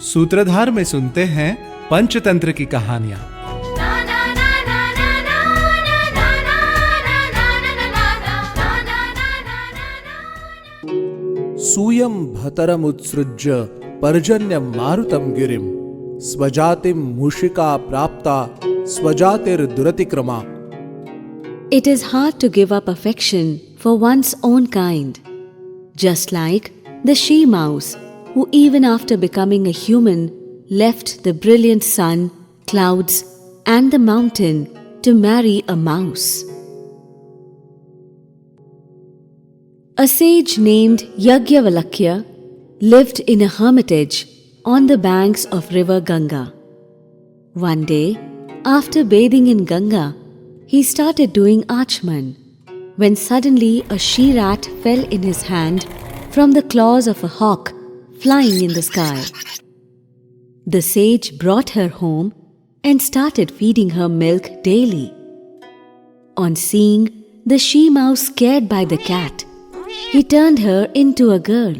सूत्रधार में सुनते हैं पंचतंत्र की कहानियां। सूयं भतरमुत्सृज्य पर्जन्यं मारुतं गिरिं स्वजातिं मूषिका प्राप्ता स्वजातिर्दुरतिक्रमा। It is hard to give up affection for one's own kind, just like the she-mouse who even after becoming a human left the brilliant sun, clouds and the mountain to marry a mouse. A sage named Yajnavalkya lived in a hermitage on the banks of river Ganga. One day, after bathing in Ganga, he started doing Achman when suddenly a she-rat fell in his hand from the claws of a hawk flying in the sky. The sage brought her home and started feeding her milk daily. On seeing the she-mouse scared by the cat, he turned her into a girl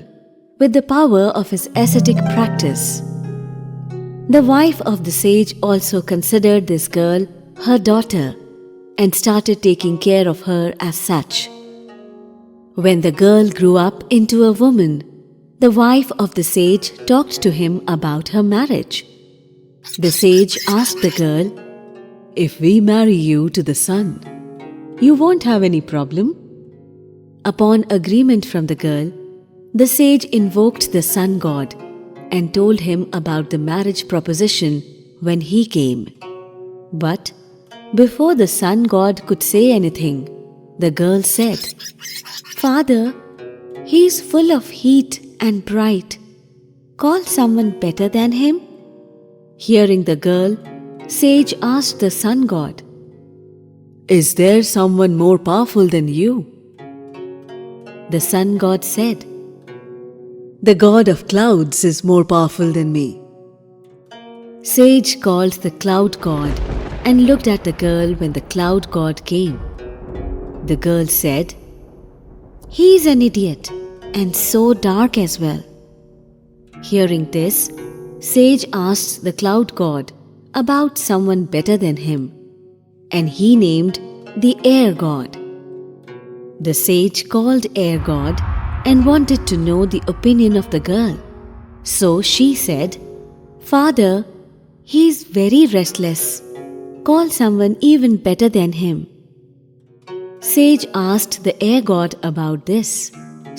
with the power of his ascetic practice. The wife of the sage also considered this girl her daughter and started taking care of her as such. When the girl grew up into a woman, the wife of the sage talked to him about her marriage. The sage asked the girl, "If we marry you to the sun, you won't have any problem?" Upon agreement from the girl, the sage invoked the sun god and told him about the marriage proposition when he came. But before the sun god could say anything, the girl said, "Father, he is full of heat and bright. Call someone better than him." Hearing the girl, sage asked the sun god, "Is there someone more powerful than you?" The sun god said, "The god of clouds is more powerful than me." Sage called the cloud god and looked at the girl when the cloud god came. The girl said, "He is an idiot and so dark as well." Hearing this, Sage asked the cloud god about someone better than him, and he named the air god. The sage called air god and wanted to know the opinion of the girl. So she said, "Father, he is very restless. Call someone even better than him." Sage asked the air god about this,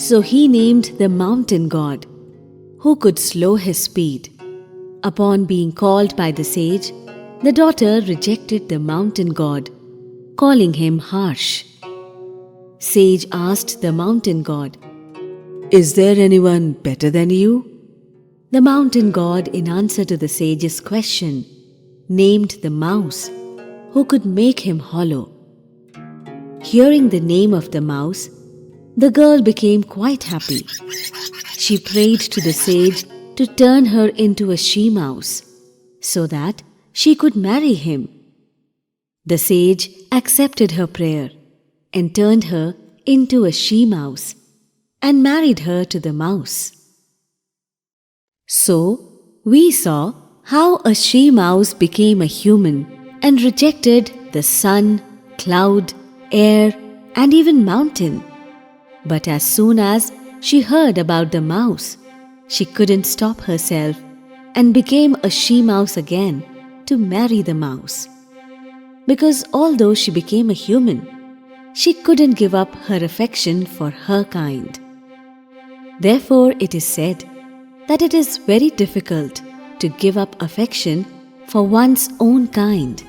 so he named the mountain god, who could slow his speed. Upon being called by the sage, the daughter rejected the mountain god, calling him harsh. Sage asked the mountain god, "Is there anyone better than you?" The mountain god, in answer to the sage's question, named the mouse, who could make him hollow. Hearing the name of the mouse, the girl became quite happy. She prayed to the sage to turn her into a she-mouse so that she could marry him. The sage accepted her prayer and turned her into a she-mouse and married her to the mouse. So, we saw how a she-mouse became a human and rejected the sun, cloud, air, and even mountain. But as soon as she heard about the mouse, she couldn't stop herself and became a she-mouse again to marry the mouse. Because although she became a human, she couldn't give up her affection for her kind. Therefore, it is said that it is very difficult to give up affection for one's own kind.